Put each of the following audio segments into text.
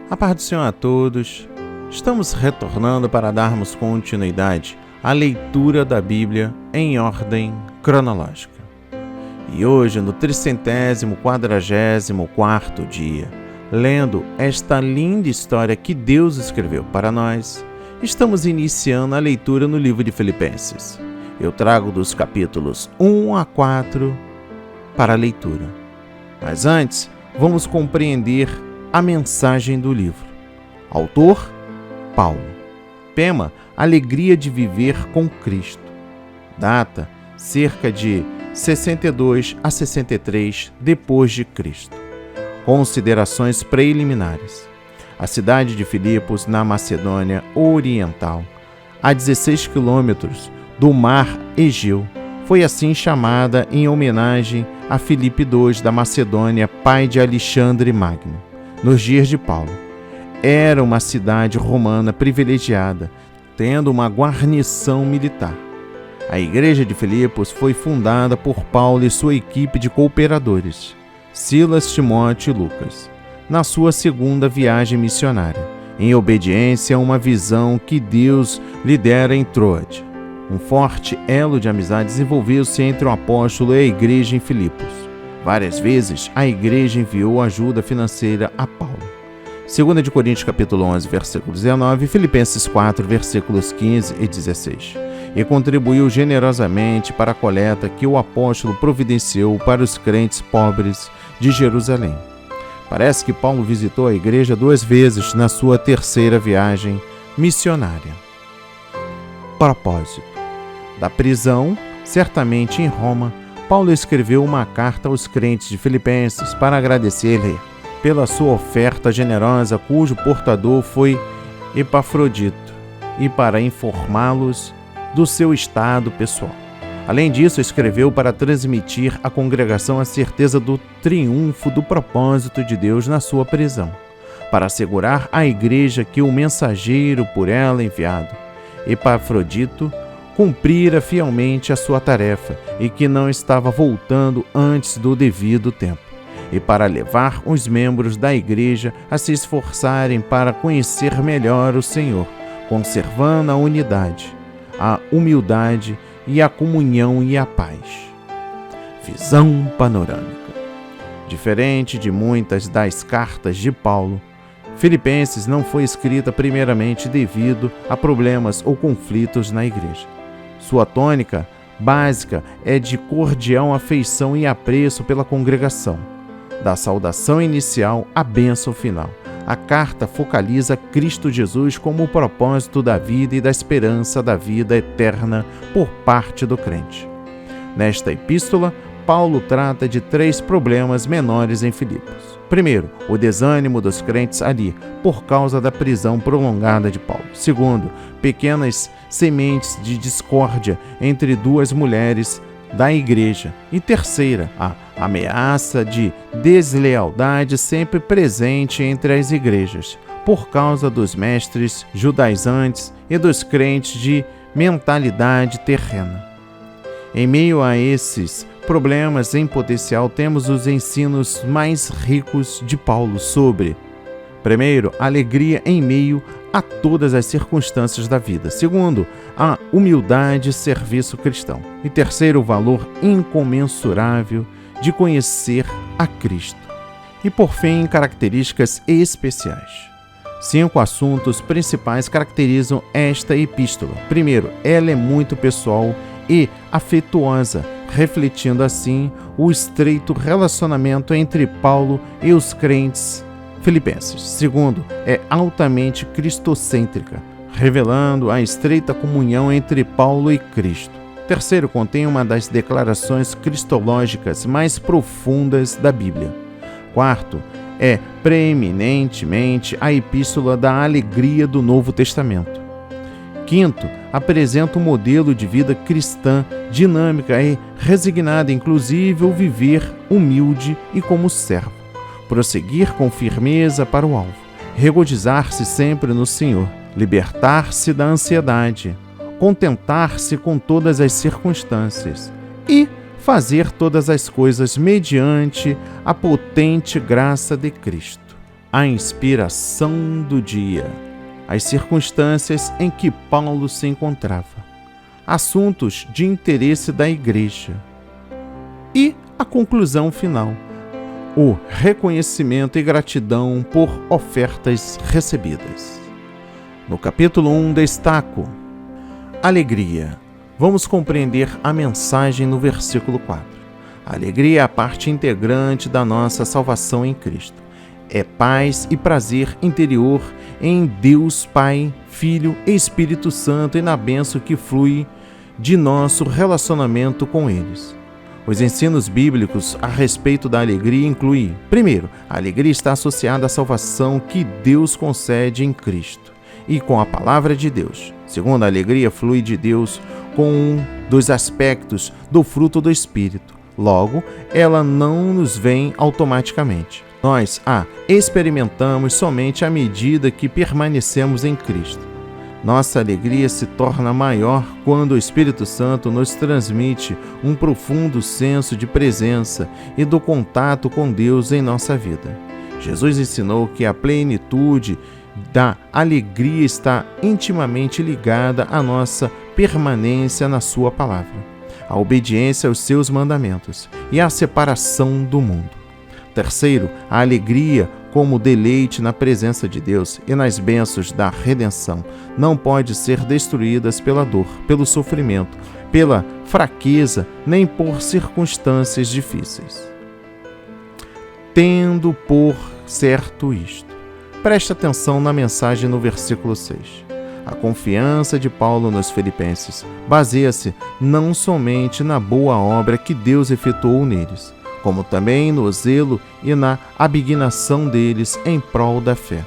A paz do Senhor a todos. Estamos retornando para darmos continuidade à leitura da Bíblia em ordem cronológica. E hoje, no 344º dia, lendo esta linda história que Deus escreveu para nós, estamos iniciando a leitura no livro de Filipenses. Eu trago dos capítulos 1 a 4 para a leitura. Mas antes, vamos compreender a mensagem do livro. Autor, Paulo. Tema, alegria de viver com Cristo. Data, cerca de 62 a 63 depois de Cristo. Considerações preliminares. A cidade de Filipos, na Macedônia Oriental, a 16 quilômetros do mar Egeu, foi assim chamada em homenagem a Filipe II da Macedônia, pai de Alexandre Magno. Nos dias de Paulo, era uma cidade romana privilegiada, tendo uma guarnição militar. A igreja de Filipos foi fundada por Paulo e sua equipe de cooperadores, Silas, Timóteo e Lucas, na sua segunda viagem missionária, em obediência a uma visão que Deus lhe dera em Troade. Um forte elo de amizade desenvolveu-se entre o apóstolo e a igreja em Filipos. Várias vezes, a igreja enviou ajuda financeira a Paulo. 2 Coríntios capítulo 11, versículo 19, Filipenses 4, versículos 15 e 16. E contribuiu generosamente para a coleta que o apóstolo providenciou para os crentes pobres de Jerusalém. Parece que Paulo visitou a igreja 2 vezes na sua terceira viagem missionária. Propósito. Da prisão, certamente em Roma, Paulo escreveu uma carta aos crentes de Filipenses para agradecer-lhe pela sua oferta generosa, cujo portador foi Epafrodito, e para informá-los do seu estado pessoal. Além disso, escreveu para transmitir à congregação a certeza do triunfo do propósito de Deus na sua prisão, para assegurar à igreja que o mensageiro por ela enviado, Epafrodito, cumprira fielmente a sua tarefa e que não estava voltando antes do devido tempo, e para levar os membros da igreja a se esforçarem para conhecer melhor o Senhor, conservando a unidade, a humildade e a comunhão e a paz. Visão panorâmica. Diferente de muitas das cartas de Paulo, Filipenses não foi escrita primeiramente devido a problemas ou conflitos na igreja. Sua tônica básica é de cordial afeição e apreço pela congregação. Da saudação inicial à bênção final, a carta focaliza Cristo Jesus como o propósito da vida e da esperança da vida eterna por parte do crente. Nesta epístola, Paulo trata de 3 problemas menores em Filipos. Primeiro, o desânimo dos crentes ali, por causa da prisão prolongada de Paulo. Segundo, pequenas sementes de discórdia entre 2 mulheres da igreja. E terceira, a ameaça de deslealdade sempre presente entre as igrejas, por causa dos mestres judaizantes e dos crentes de mentalidade terrena. Em meio a esses problemas em potencial, temos os ensinos mais ricos de Paulo sobre, primeiro, a alegria em meio a todas as circunstâncias da vida. Segundo, a humildade e serviço cristão. E terceiro, o valor incomensurável de conhecer a Cristo. E por fim, características especiais. 5 assuntos principais caracterizam esta epístola. Primeiro, ela é muito pessoal e afetuosa, refletindo assim o estreito relacionamento entre Paulo e os crentes filipenses. Segundo, é altamente cristocêntrica, revelando a estreita comunhão entre Paulo e Cristo. Terceiro, contém uma das declarações cristológicas mais profundas da Bíblia. Quarto, é preeminentemente a epístola da alegria do Novo Testamento. Quinto, apresenta um modelo de vida cristã, dinâmica e resignada, inclusive o viver humilde e como servo, prosseguir com firmeza para o alvo, regozijar-se sempre no Senhor, libertar-se da ansiedade, contentar-se com todas as circunstâncias e fazer todas as coisas mediante a potente graça de Cristo. A inspiração do dia, as circunstâncias em que Paulo se encontrava, assuntos de interesse da igreja e a conclusão final, o reconhecimento e gratidão por ofertas recebidas. No capítulo 1 destaco alegria. Vamos compreender a mensagem no versículo 4. A alegria é a parte integrante da nossa salvação em Cristo. É paz e prazer interior em Deus Pai, Filho e Espírito Santo e na bênção que flui de nosso relacionamento com eles. Os ensinos bíblicos a respeito da alegria incluem: primeiro, a alegria está associada à salvação que Deus concede em Cristo e com a palavra de Deus. Segundo, a alegria flui de Deus com um dos aspectos do fruto do Espírito. Logo, ela não nos vem automaticamente. Nós a experimentamos somente à medida que permanecemos em Cristo. Nossa alegria se torna maior quando o Espírito Santo nos transmite um profundo senso de presença e do contato com Deus em nossa vida. Jesus ensinou que a plenitude da alegria está intimamente ligada à nossa permanência na Sua palavra, à obediência aos seus mandamentos e à separação do mundo. Terceiro, a alegria como deleite na presença de Deus e nas bênçãos da redenção não pode ser destruídas pela dor, pelo sofrimento, pela fraqueza, nem por circunstâncias difíceis. Tendo por certo isto, preste atenção na mensagem no versículo 6. A confiança de Paulo nos Filipenses baseia-se não somente na boa obra que Deus efetuou neles, como também no zelo e na abnegação deles em prol da fé.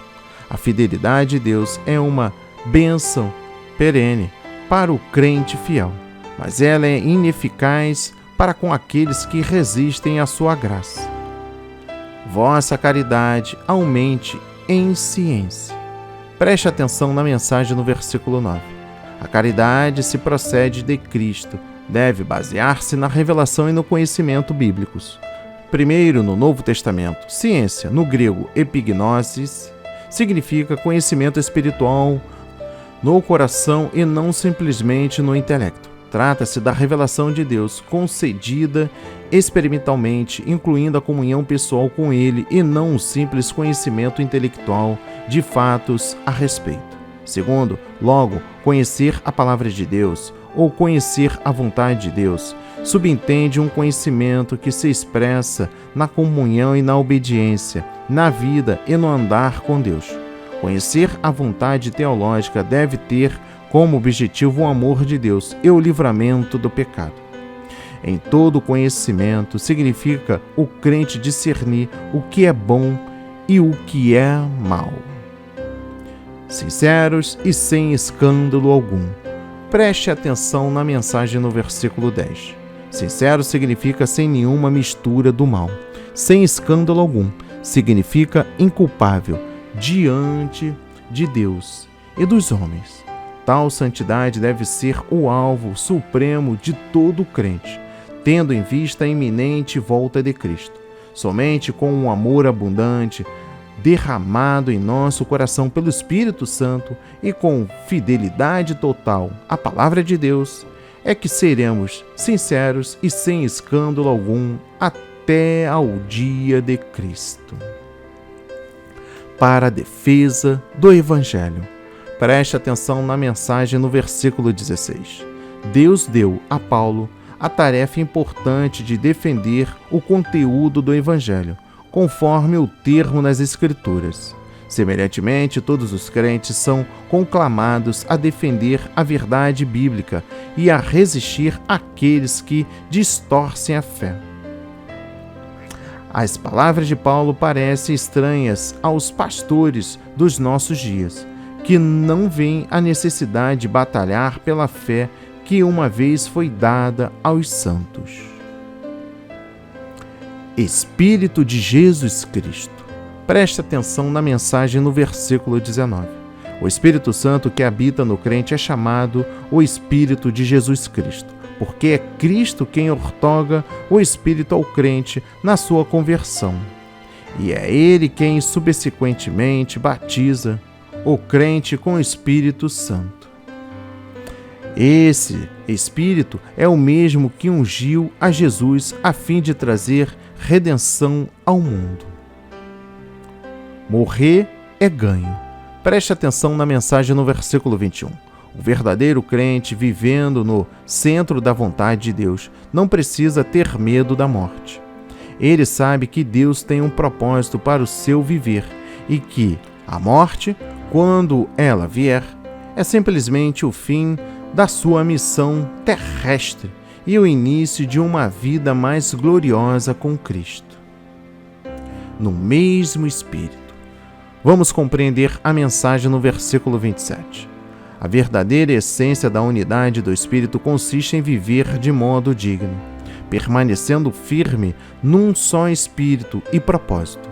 A fidelidade de Deus é uma bênção perene para o crente fiel, mas ela é ineficaz para com aqueles que resistem à sua graça. Vossa caridade aumente em ciência. Preste atenção na mensagem no versículo 9. A caridade se procede de Cristo, deve basear-se na revelação e no conhecimento bíblicos. Primeiro, no Novo Testamento, ciência, no grego epignosis, significa conhecimento espiritual no coração e não simplesmente no intelecto. Trata-se da revelação de Deus concedida experimentalmente, incluindo a comunhão pessoal com Ele e não um simples conhecimento intelectual de fatos a respeito. Segundo, logo, conhecer a palavra de Deus ou conhecer a vontade de Deus subentende um conhecimento que se expressa na comunhão e na obediência, na vida e no andar com Deus. Conhecer a vontade teológica deve ter como objetivo o amor de Deus e o livramento do pecado. Em todo conhecimento significa o crente discernir o que é bom e o que é mal. Sinceros e sem escândalo algum. Preste atenção na mensagem no versículo 10. Sincero significa sem nenhuma mistura do mal. Sem escândalo algum significa inculpável diante de Deus e dos homens. Tal santidade deve ser o alvo supremo de todo crente, tendo em vista a iminente volta de Cristo. Somente com um amor abundante, derramado em nosso coração pelo Espírito Santo e com fidelidade total à palavra de Deus, é que seremos sinceros e sem escândalo algum até ao dia de Cristo. Para a defesa do Evangelho. Preste atenção na mensagem no versículo 16. Deus deu a Paulo a tarefa importante de defender o conteúdo do Evangelho, conforme o termo nas Escrituras. Semelhantemente, todos os crentes são conclamados a defender a verdade bíblica e a resistir àqueles que distorcem a fé. As palavras de Paulo parecem estranhas aos pastores dos nossos dias, que não veem a necessidade de batalhar pela fé que uma vez foi dada aos santos. Espírito de Jesus Cristo. Preste atenção na mensagem no versículo 19. O Espírito Santo que habita no crente é chamado o Espírito de Jesus Cristo, porque é Cristo quem outorga o Espírito ao crente na sua conversão. e é Ele quem subsequentemente batiza o crente com o Espírito Santo. Esse Espírito é o mesmo que ungiu a Jesus a fim de trazer redenção ao mundo. Morrer é ganho. Preste atenção na mensagem no versículo 21. O verdadeiro crente, vivendo no centro da vontade de Deus, não precisa ter medo da morte. Ele sabe que Deus tem um propósito para o seu viver e que a morte, quando ela vier, é simplesmente o fim da sua missão terrestre e o início de uma vida mais gloriosa com Cristo. No mesmo Espírito. Vamos compreender a mensagem no versículo 27. A verdadeira essência da unidade do Espírito consiste em viver de modo digno, permanecendo firme num só espírito e propósito,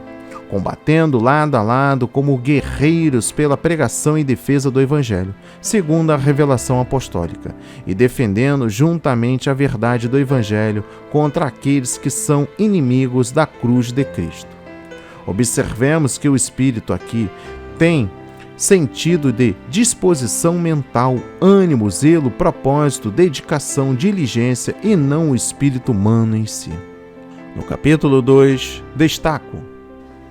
combatendo lado a lado como guerreiros pela pregação e defesa do Evangelho, segundo a revelação apostólica, e defendendo juntamente a verdade do Evangelho contra aqueles que são inimigos da cruz de Cristo. Observemos que o Espírito aqui tem sentido de disposição mental, ânimo, zelo, propósito, dedicação, diligência e não o espírito humano em si. No capítulo 2, destaco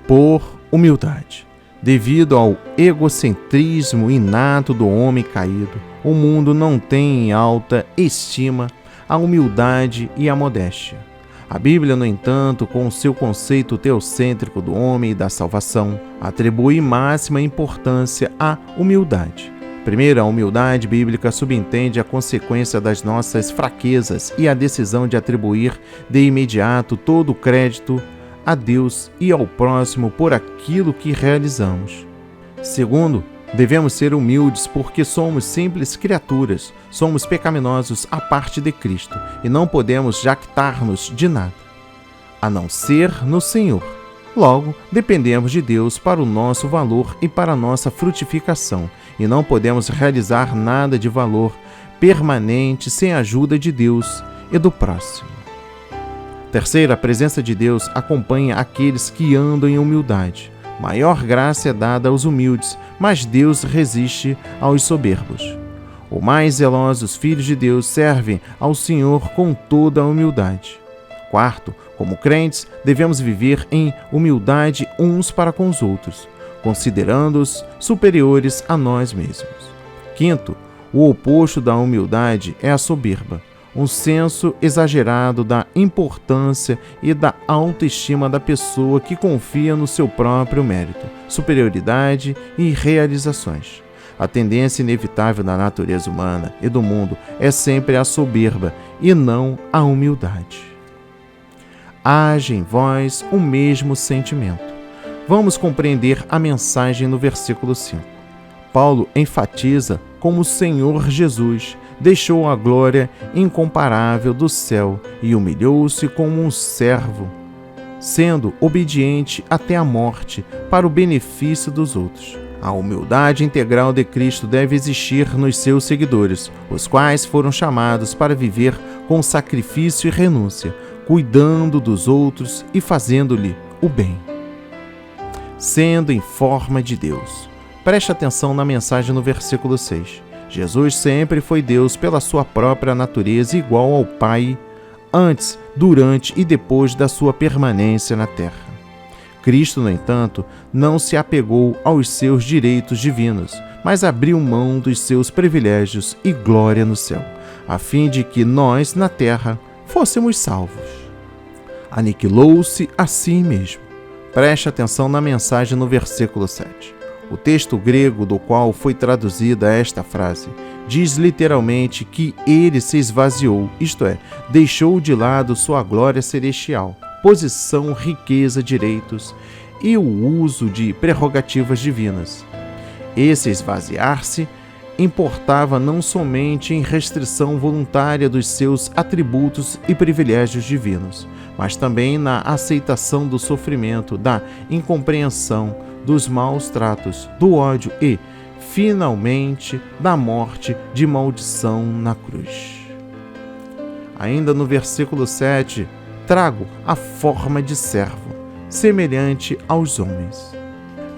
por humildade. Devido ao egocentrismo inato do homem caído, o mundo não tem em alta estima a humildade e a modéstia. A Bíblia, no entanto, com seu conceito teocêntrico do homem e da salvação, atribui máxima importância à humildade. Primeiro, a humildade bíblica subentende a consequência das nossas fraquezas e a decisão de atribuir de imediato todo o crédito a Deus e ao próximo por aquilo que realizamos. Segundo, devemos ser humildes porque somos simples criaturas, somos pecaminosos à parte de Cristo e não podemos jactar-nos de nada, a não ser no Senhor. Logo, dependemos de Deus para o nosso valor e para a nossa frutificação e não podemos realizar nada de valor permanente sem a ajuda de Deus e do próximo. Terceiro, a presença de Deus acompanha aqueles que andam em humildade. Maior graça é dada aos humildes, mas Deus resiste aos soberbos. Os mais zelosos filhos de Deus servem ao Senhor com toda a humildade. Quarto, como crentes, devemos viver em humildade uns para com os outros, considerando-os superiores a nós mesmos. Quinto, o oposto da humildade é a soberba, um senso exagerado da importância e da autoestima da pessoa que confia no seu próprio mérito, superioridade e realizações. A tendência inevitável da natureza humana e do mundo é sempre a soberba e não a humildade. Haja em vós o mesmo sentimento. Vamos compreender a mensagem no versículo 5. Paulo enfatiza como o Senhor Jesus deixou a glória incomparável do céu e humilhou-se como um servo, sendo obediente até a morte para o benefício dos outros. A humildade integral de Cristo deve existir nos seus seguidores, os quais foram chamados para viver com sacrifício e renúncia, cuidando dos outros e fazendo-lhe o bem, sendo em forma de Deus. Preste atenção na mensagem no versículo 6. Jesus sempre foi Deus pela sua própria natureza, igual ao Pai, antes, durante e depois da sua permanência na terra. Cristo, no entanto, não se apegou aos seus direitos divinos, mas abriu mão dos seus privilégios e glória no céu, a fim de que nós, na terra, fôssemos salvos. Aniquilou-se a si mesmo. Preste atenção na mensagem no versículo 7. O texto grego do qual foi traduzida esta frase diz literalmente que ele se esvaziou, isto é, deixou de lado sua glória celestial, posição, riqueza, direitos e o uso de prerrogativas divinas. Esse esvaziar-se importava não somente em restrição voluntária dos seus atributos e privilégios divinos, mas também na aceitação do sofrimento, da incompreensão, dos maus tratos, do ódio e, finalmente, da morte de maldição na cruz. Ainda no versículo 7, trago a forma de servo. semelhante aos homens.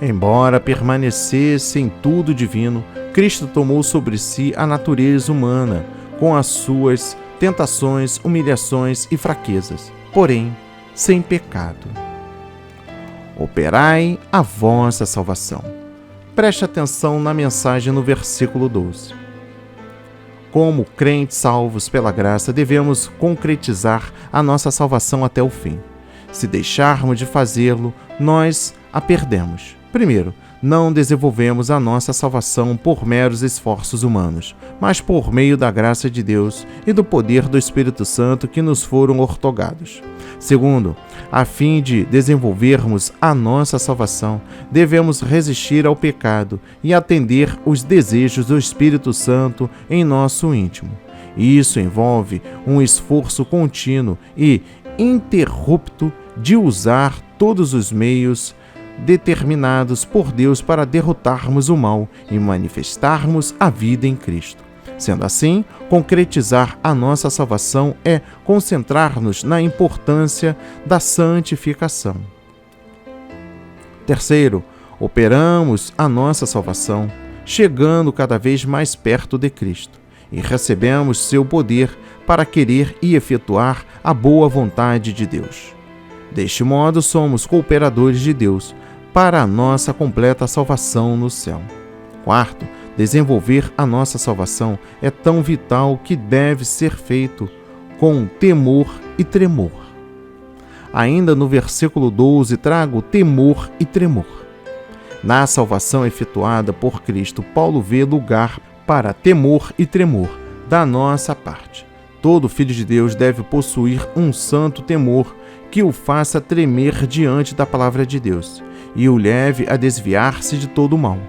Embora permanecesse em tudo divino, Cristo tomou sobre si a natureza humana, com as suas tentações, humilhações e fraquezas, porém sem pecado. Operai a vossa salvação. Preste atenção na mensagem no versículo 12. Como crentes salvos pela graça, devemos concretizar a nossa salvação até o fim. Se deixarmos de fazê-lo, nós a perdemos. Primeiro, não desenvolvemos a nossa salvação por meros esforços humanos, mas por meio da graça de Deus e do poder do Espírito Santo que nos foram outorgados. Segundo, a fim de desenvolvermos a nossa salvação, devemos resistir ao pecado e atender os desejos do Espírito Santo em nosso íntimo. Isso envolve um esforço contínuo e ininterrupto de usar todos os meios determinados por Deus para derrotarmos o mal e manifestarmos a vida em Cristo. Sendo assim, concretizar a nossa salvação é concentrar-nos na importância da santificação. Terceiro, operamos a nossa salvação, chegando cada vez mais perto de Cristo, e recebemos seu poder para querer e efetuar a boa vontade de Deus. Deste modo, somos cooperadores de Deus para a nossa completa salvação no céu. Quarto, desenvolver a nossa salvação é tão vital que deve ser feito com temor e tremor. Ainda no versículo 12, trago temor e tremor. Na salvação efetuada por Cristo, Paulo vê lugar para temor e tremor da nossa parte. Todo filho de Deus deve possuir um santo temor que o faça tremer diante da palavra de Deus e o leve a desviar-se de todo o mal.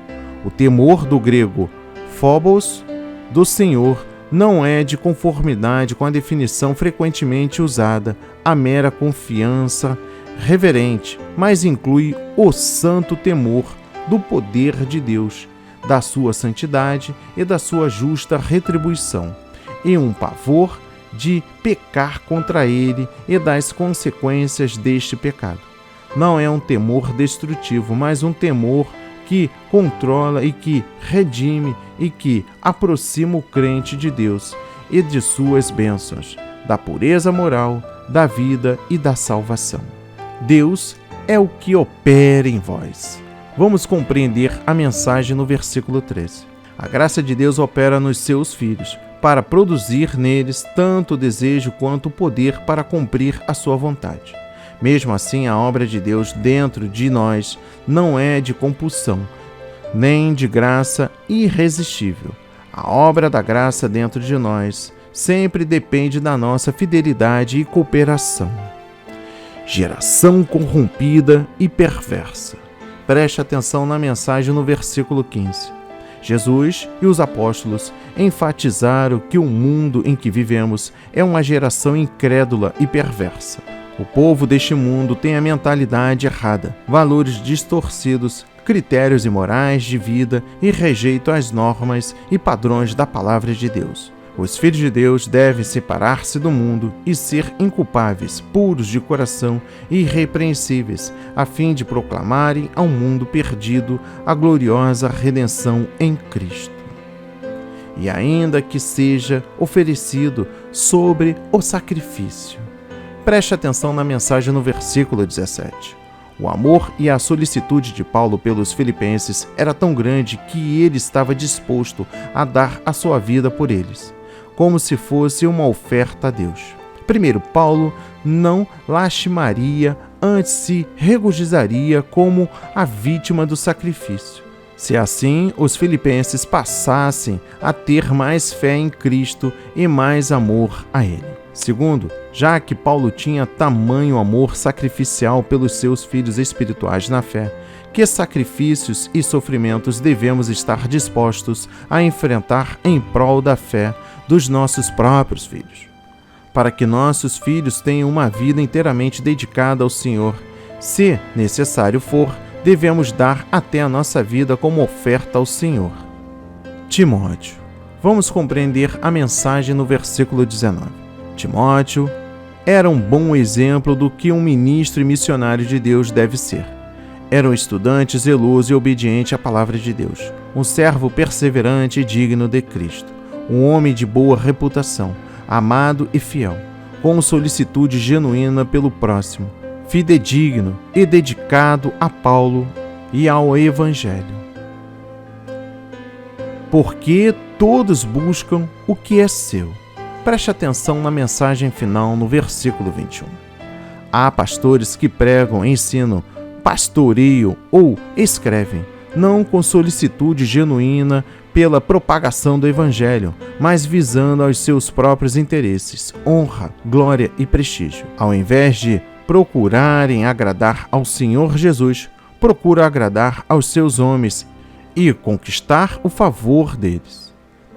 O temor do grego phobos, do Senhor, não é de conformidade com a definição frequentemente usada, a mera confiança reverente, mas inclui o santo temor do poder de Deus, da sua santidade e da sua justa retribuição, e um pavor de pecar contra ele e das consequências deste pecado. Não é um temor destrutivo, mas um temor que controla e que redime e que aproxima o crente de Deus e de suas bênçãos, da pureza moral, da vida e da salvação. Deus é o que opera em vós. Vamos compreender a mensagem no versículo 13. A graça de Deus opera nos seus filhos, para produzir neles tanto o desejo quanto o poder para cumprir a sua vontade. Mesmo assim, a obra de Deus dentro de nós não é de compulsão, nem de graça irresistível. A obra da graça dentro de nós sempre depende da nossa fidelidade e cooperação. Geração corrompida e perversa. Preste atenção na mensagem no versículo 15. Jesus e os apóstolos enfatizaram que o mundo em que vivemos é uma geração incrédula e perversa. O povo deste mundo tem a mentalidade errada, valores distorcidos, critérios imorais de vida e rejeito às normas e padrões da palavra de Deus. Os filhos de Deus devem separar-se do mundo e ser inculpáveis, puros de coração e irrepreensíveis, a fim de proclamarem ao mundo perdido a gloriosa redenção em Cristo. E ainda que seja oferecido sobre o sacrifício. Preste atenção na mensagem no versículo 17. O amor e a solicitude de Paulo pelos filipenses era tão grande que ele estava disposto a dar a sua vida por eles, como se fosse uma oferta a Deus. Primeiro, Paulo não lastimaria, antes se regozijaria como a vítima do sacrifício. Se assim os filipenses passassem a ter mais fé em Cristo e mais amor a Ele. Segundo, já que Paulo tinha tamanho amor sacrificial pelos seus filhos espirituais na fé, que sacrifícios e sofrimentos devemos estar dispostos a enfrentar em prol da fé dos nossos próprios filhos, para que nossos filhos tenham uma vida inteiramente dedicada ao Senhor. Se necessário for, devemos dar até a nossa vida como oferta ao Senhor. Timóteo. Vamos compreender a mensagem no versículo 19. Timóteo, era um bom exemplo do que um ministro e missionário de Deus deve ser. Era um estudante zeloso e obediente à palavra de Deus, um servo perseverante e digno de Cristo, um homem de boa reputação, amado e fiel, com solicitude genuína pelo próximo, fidedigno e dedicado a Paulo e ao Evangelho. Porque todos buscam o que é seu. Preste atenção na mensagem final no versículo 21. Há pastores que pregam, ensinam, pastoreiam ou escrevem, não com solicitude genuína pela propagação do Evangelho, mas visando aos seus próprios interesses, honra, glória e prestígio. Ao invés de procurarem agradar ao Senhor Jesus, procuram agradar aos seus homens e conquistar o favor deles.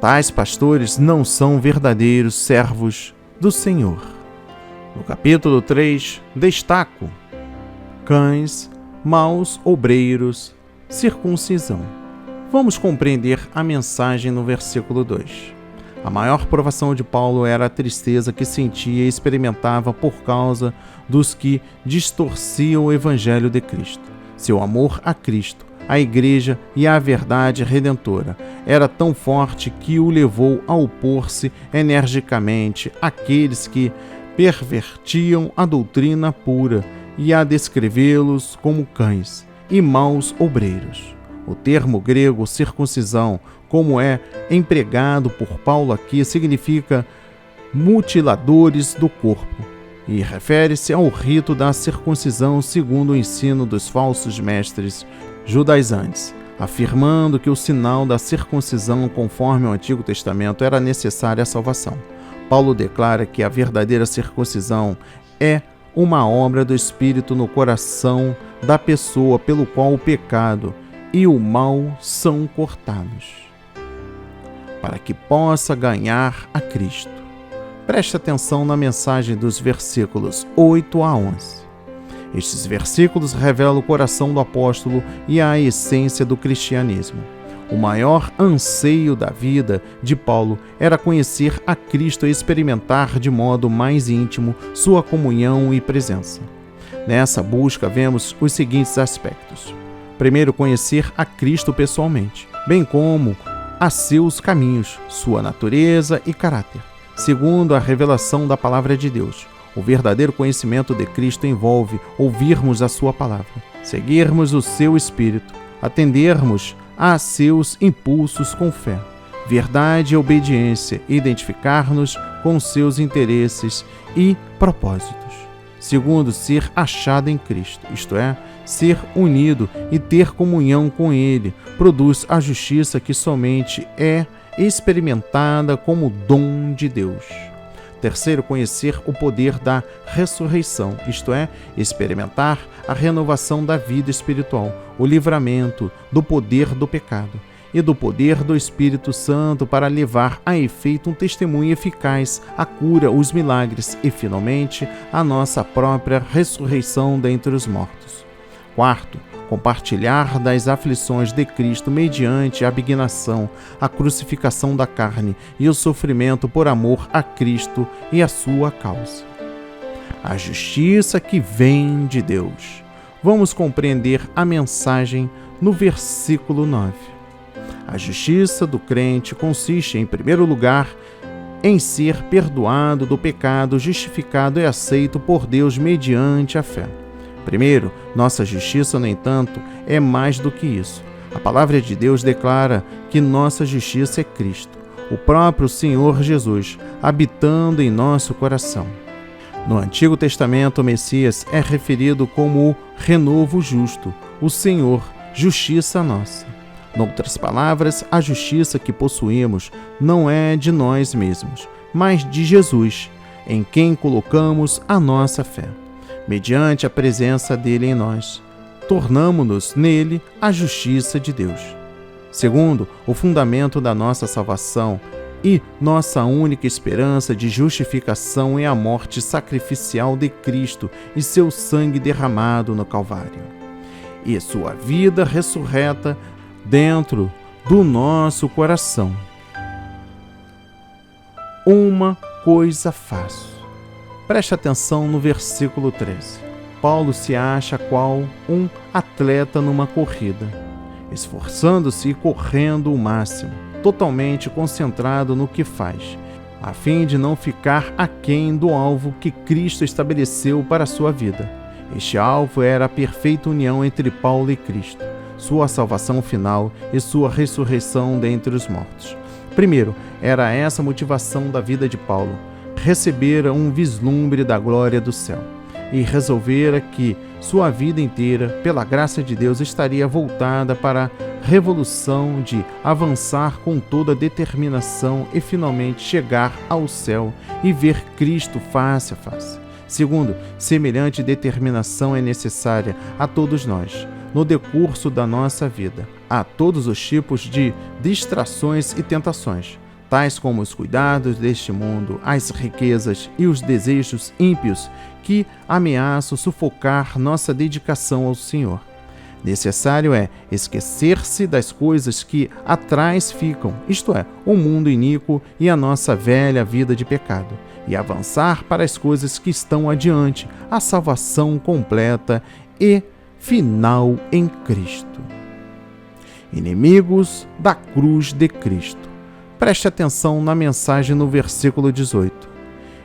Tais pastores não são verdadeiros servos do Senhor. No capítulo 3, destaco: cães, maus obreiros, circuncisão. Vamos compreender a mensagem no versículo 2. A maior provação de Paulo era a tristeza que sentia e experimentava por causa dos que distorciam o Evangelho de Cristo. Seu amor a Cristo, a Igreja e a verdade redentora era tão forte que o levou a opor-se energicamente àqueles que pervertiam a doutrina pura e a descrevê-los como cães e maus obreiros. O termo grego circuncisão, como é empregado por Paulo aqui, significa mutiladores do corpo e refere-se ao rito da circuncisão segundo o ensino dos falsos mestres judaizantes, afirmando que o sinal da circuncisão, conforme o Antigo Testamento, era necessária à salvação. Paulo declara que a verdadeira circuncisão é uma obra do Espírito no coração da pessoa, pelo qual o pecado e o mal são cortados, para que possa ganhar a Cristo. Preste atenção na mensagem dos versículos 8 a 11. Estes versículos revelam o coração do apóstolo e a essência do cristianismo. O maior anseio da vida de Paulo era conhecer a Cristo e experimentar de modo mais íntimo sua comunhão e presença. Nessa busca vemos os seguintes aspectos. Primeiro, conhecer a Cristo pessoalmente, bem como a seus caminhos, sua natureza e caráter. Segundo, a revelação da palavra de Deus. O verdadeiro conhecimento de Cristo envolve ouvirmos a sua palavra, seguirmos o seu Espírito, atendermos a seus impulsos com fé, verdade e obediência, identificar-nos com seus interesses e propósitos. Segundo, ser achado em Cristo, isto é, ser unido e ter comunhão com Ele, produz a justiça que somente é experimentada como dom de Deus. Terceiro, conhecer o poder da ressurreição, isto é, experimentar a renovação da vida espiritual, o livramento do poder do pecado e do poder do Espírito Santo para levar a efeito um testemunho eficaz, a cura, os milagres e, finalmente, a nossa própria ressurreição dentre os mortos. Quarto, compartilhar das aflições de Cristo mediante a abnegação, a crucificação da carne e o sofrimento por amor a Cristo e a sua causa. A justiça que vem de Deus. Vamos compreender a mensagem no versículo 9. A justiça do crente consiste, em primeiro lugar, em ser perdoado do pecado, justificado e aceito por Deus mediante a fé. Primeiro, nossa justiça, no entanto, é mais do que isso. A palavra de Deus declara que nossa justiça é Cristo, o próprio Senhor Jesus, habitando em nosso coração. No Antigo Testamento, o Messias é referido como o renovo justo, o Senhor, justiça nossa. Em outras palavras, a justiça que possuímos não é de nós mesmos, mas de Jesus, em quem colocamos a nossa fé. Mediante a presença dele em nós, tornamo-nos nele a justiça de Deus. Segundo, o fundamento da nossa salvação e nossa única esperança de justificação é a morte sacrificial de Cristo e seu sangue derramado no Calvário, e sua vida ressurreta dentro do nosso coração. Uma coisa faço. Preste atenção no versículo 13. Paulo se acha qual um atleta numa corrida, esforçando-se e correndo o máximo, totalmente concentrado no que faz, a fim de não ficar aquém do alvo que Cristo estabeleceu para a sua vida. Este alvo era a perfeita união entre Paulo e Cristo, sua salvação final e sua ressurreição dentre os mortos. Primeiro, era essa a motivação da vida de Paulo: recebera um vislumbre da glória do céu e resolvera que sua vida inteira, pela graça de Deus, estaria voltada para a revolução de avançar com toda a determinação e finalmente chegar ao céu e ver Cristo face a face. Segundo, semelhante determinação é necessária a todos nós, no decurso da nossa vida, a todos os tipos de distrações e tentações, tais como os cuidados deste mundo, as riquezas e os desejos ímpios que ameaçam sufocar nossa dedicação ao Senhor. Necessário é esquecer-se das coisas que atrás ficam, isto é, o mundo iníquo e a nossa velha vida de pecado, e avançar para as coisas que estão adiante, a salvação completa e final em Cristo. Inimigos da cruz de Cristo. Preste atenção na mensagem no versículo 18.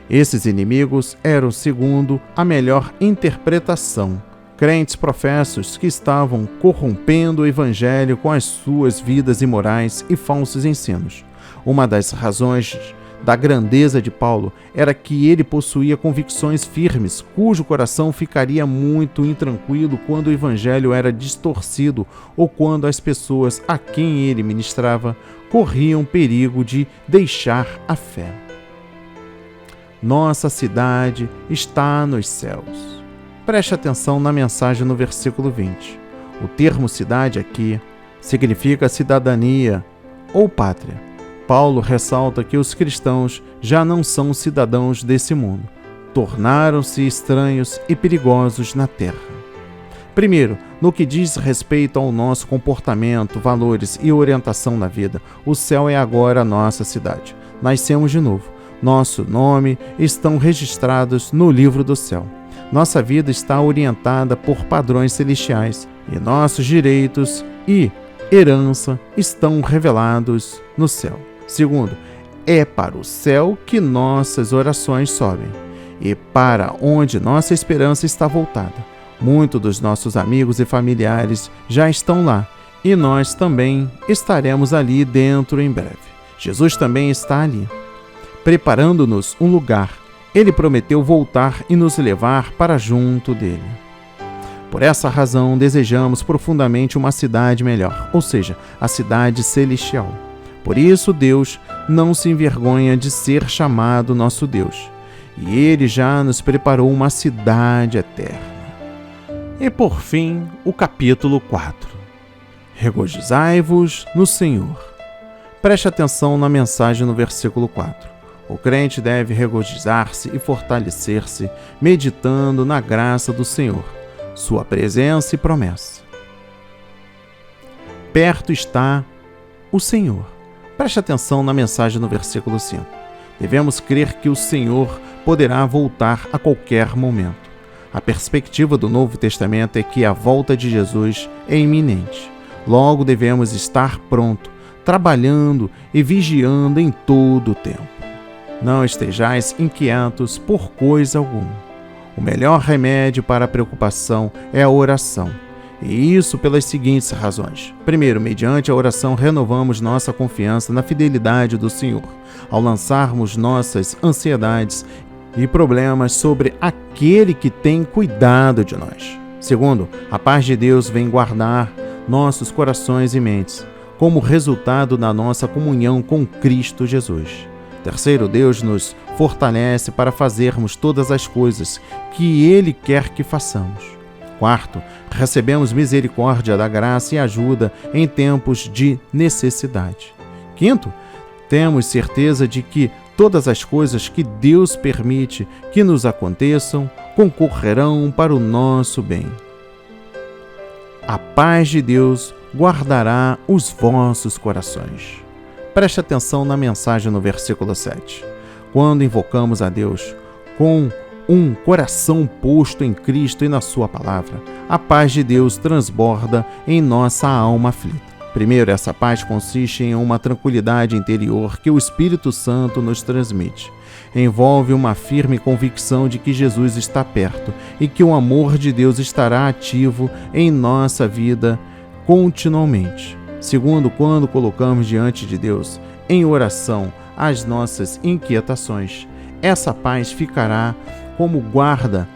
Esses inimigos eram, segundo a melhor interpretação, crentes professos que estavam corrompendo o evangelho com as suas vidas imorais e falsos ensinos. Uma das razões da grandeza de Paulo era que ele possuía convicções firmes, cujo coração ficaria muito intranquilo quando o evangelho era distorcido ou quando as pessoas a quem ele ministrava corriam perigo de deixar a fé. Nossa cidade está nos céus. Preste atenção na mensagem no versículo 20. O termo cidade aqui significa cidadania ou pátria. Paulo ressalta que os cristãos já não são cidadãos desse mundo, tornaram-se estranhos e perigosos na terra. Primeiro, no que diz respeito ao nosso comportamento, valores e orientação na vida, o céu é agora a nossa cidade. Nascemos de novo. Nosso nome estão registrados no livro do céu. Nossa vida está orientada por padrões celestiais e nossos direitos e herança estão revelados no céu. Segundo, é para o céu que nossas orações sobem e para onde nossa esperança está voltada. Muitos dos nossos amigos e familiares já estão lá e nós também estaremos ali dentro em breve. Jesus também está ali, preparando-nos um lugar. Ele prometeu voltar e nos levar para junto dele. Por essa razão, desejamos profundamente uma cidade melhor, ou seja, a cidade celestial. Por isso, Deus não se envergonha de ser chamado nosso Deus, e Ele já nos preparou uma cidade eterna. E por fim, o capítulo 4. Regozijai-vos no Senhor. Preste atenção na mensagem no versículo 4. O crente deve regozijar-se e fortalecer-se, meditando na graça do Senhor, sua presença e promessa. Perto está o Senhor. Preste atenção na mensagem no versículo 5. Devemos crer que o Senhor poderá voltar a qualquer momento. A perspectiva do Novo Testamento é que a volta de Jesus é iminente. Logo devemos estar pronto, trabalhando e vigiando em todo o tempo. Não estejais inquietos por coisa alguma. O melhor remédio para a preocupação é a oração. E isso pelas seguintes razões. Primeiro, mediante a oração renovamos nossa confiança na fidelidade do Senhor, ao lançarmos nossas ansiedades e problemas sobre aquele que tem cuidado de nós. Segundo, a paz de Deus vem guardar nossos corações e mentes, como resultado da nossa comunhão com Cristo Jesus. Terceiro, Deus nos fortalece para fazermos todas as coisas que Ele quer que façamos. Quarto, recebemos misericórdia da graça e ajuda em tempos de necessidade. Quinto, temos certeza de que todas as coisas que Deus permite que nos aconteçam concorrerão para o nosso bem. A paz de Deus guardará os vossos corações. Preste atenção na mensagem no versículo 7. Quando invocamos a Deus com um coração posto em Cristo e na sua palavra, a paz de Deus transborda em nossa alma aflita. Primeiro, essa paz consiste em uma tranquilidade interior que o Espírito Santo nos transmite. Envolve uma firme convicção de que Jesus está perto e que o amor de Deus estará ativo em nossa vida continuamente. Segundo, quando colocamos diante de Deus, em oração, as nossas inquietações, essa paz ficará como guarda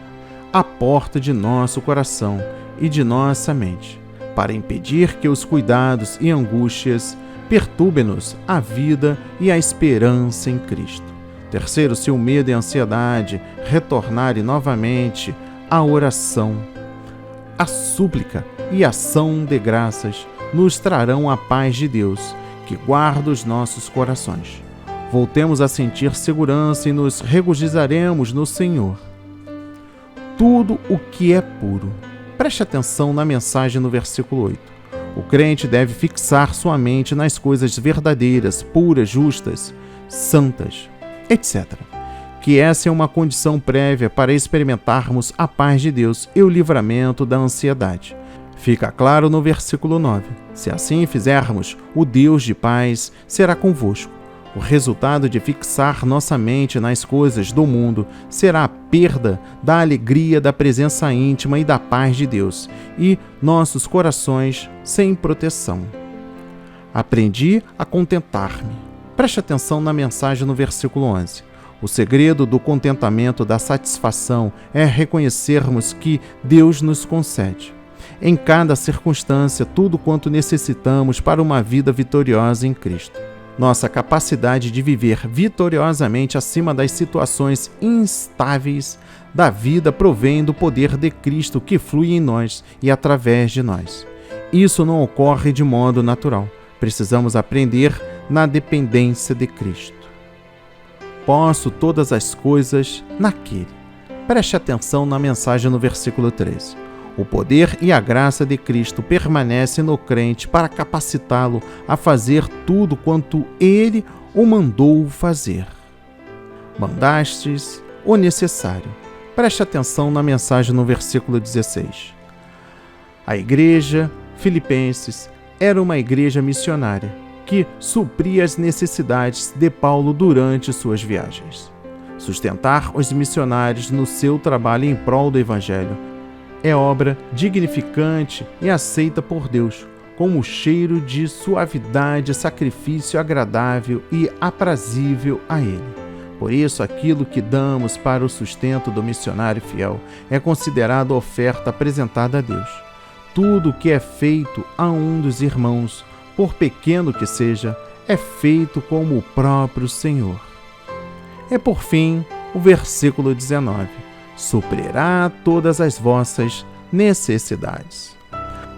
à porta de nosso coração e de nossa mente, para impedir que os cuidados e angústias perturbem-nos a vida e a esperança em Cristo. Terceiro, se o medo e a ansiedade retornarem novamente à oração, a súplica e ação de graças nos trarão a paz de Deus, que guarda os nossos corações. Voltemos a sentir segurança e nos regozijaremos no Senhor. Tudo o que é puro. Preste atenção na mensagem no versículo 8. O crente deve fixar sua mente nas coisas verdadeiras, puras, justas, santas, etc. Que essa é uma condição prévia para experimentarmos a paz de Deus e o livramento da ansiedade. Fica claro no versículo 9. Se assim fizermos, o Deus de paz será convosco. O resultado de fixar nossa mente nas coisas do mundo será a perda da alegria da presença íntima e da paz de Deus e nossos corações sem proteção. Aprendi a contentar-me. Preste atenção na mensagem no versículo 11. O segredo do contentamento, da satisfação, é reconhecermos que Deus nos concede, em cada circunstância, tudo quanto necessitamos para uma vida vitoriosa em Cristo. Nossa capacidade de viver vitoriosamente acima das situações instáveis da vida provém do poder de Cristo que flui em nós e através de nós. Isso não ocorre de modo natural. Precisamos aprender na dependência de Cristo. Posso todas as coisas naquele. Preste atenção na mensagem no versículo 13. O poder e a graça de Cristo permanecem no crente para capacitá-lo a fazer tudo quanto Ele o mandou fazer. Mandastes o necessário. Preste atenção na mensagem no versículo 16. A igreja Filipenses era uma igreja missionária que supria as necessidades de Paulo durante suas viagens. Sustentar os missionários no seu trabalho em prol do Evangelho é obra dignificante e aceita por Deus, como cheiro de suavidade, sacrifício agradável e aprazível a Ele. Por isso, aquilo que damos para o sustento do missionário fiel é considerado oferta apresentada a Deus. Tudo o que é feito a um dos irmãos, por pequeno que seja, é feito como o próprio Senhor. E por fim, o versículo 19. Suprirá todas as vossas necessidades.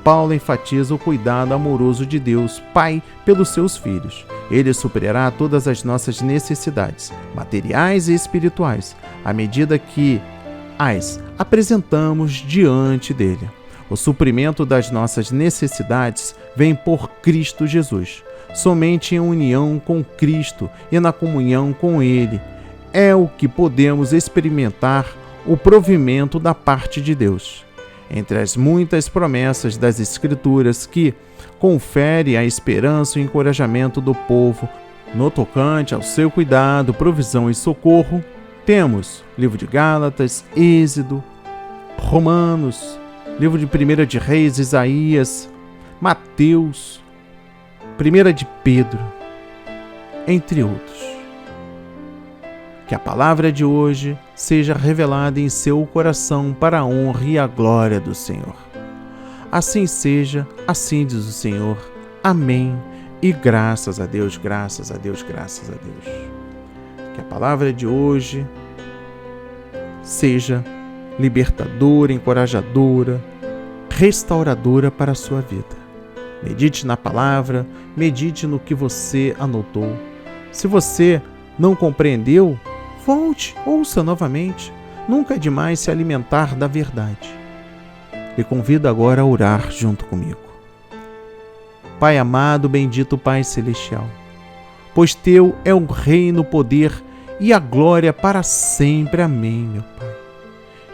Paulo enfatiza o cuidado amoroso de Deus, Pai, pelos seus filhos. Ele suprirá todas as nossas necessidades, materiais e espirituais, à medida que as apresentamos diante dele. O suprimento das nossas necessidades vem por Cristo Jesus. Somente em união com Cristo e na comunhão com Ele é o que podemos experimentar o provimento da parte de Deus. Entre as muitas promessas das Escrituras que confere a esperança e o encorajamento do povo no tocante ao seu cuidado, provisão e socorro, temos livro de Gálatas, Êxodo, Romanos, livro de 1 de Reis, Isaías, Mateus, 1 de Pedro, entre outros. Que a palavra de hoje seja revelada em seu coração para a honra e a glória do Senhor. Assim seja, assim diz o Senhor. Amém. E graças a Deus, graças a Deus, graças a Deus. Que a palavra de hoje seja libertadora, encorajadora, restauradora para a sua vida. Medite na palavra, medite no que você anotou. Se você não compreendeu, volte, ouça novamente. Nunca é demais se alimentar da verdade. Lhe convido agora a orar junto comigo. Pai amado, bendito Pai Celestial, pois Teu é o reino, o poder e a glória para sempre. Amém, meu Pai.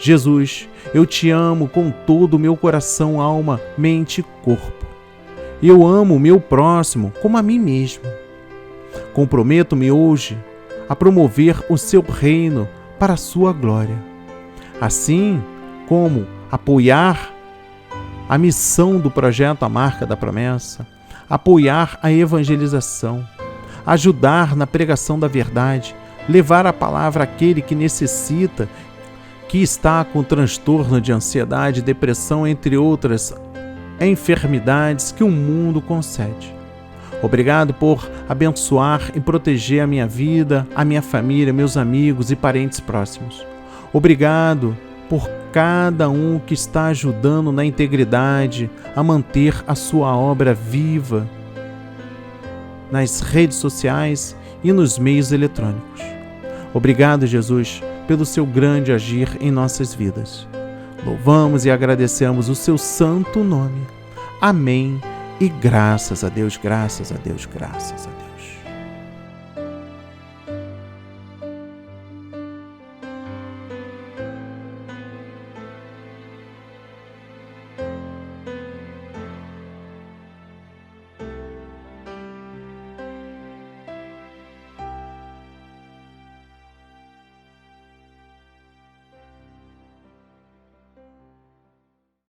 Jesus, eu te amo com todo o meu coração, alma, mente e corpo. Eu amo o meu próximo como a mim mesmo. Comprometo-me hoje a promover o seu reino para a sua glória, assim como apoiar a missão do projeto A Marca da Promessa, apoiar a evangelização, ajudar na pregação da verdade, levar a palavra àquele que necessita, que está com transtorno de ansiedade, depressão, entre outras enfermidades que o mundo concede. Obrigado por abençoar e proteger a minha vida, a minha família, meus amigos e parentes próximos. Obrigado por cada um que está ajudando na integridade a manter a sua obra viva nas redes sociais e nos meios eletrônicos. Obrigado, Jesus, pelo seu grande agir em nossas vidas. Louvamos e agradecemos o seu santo nome. Amém. E graças a Deus, graças a Deus, graças a Deus.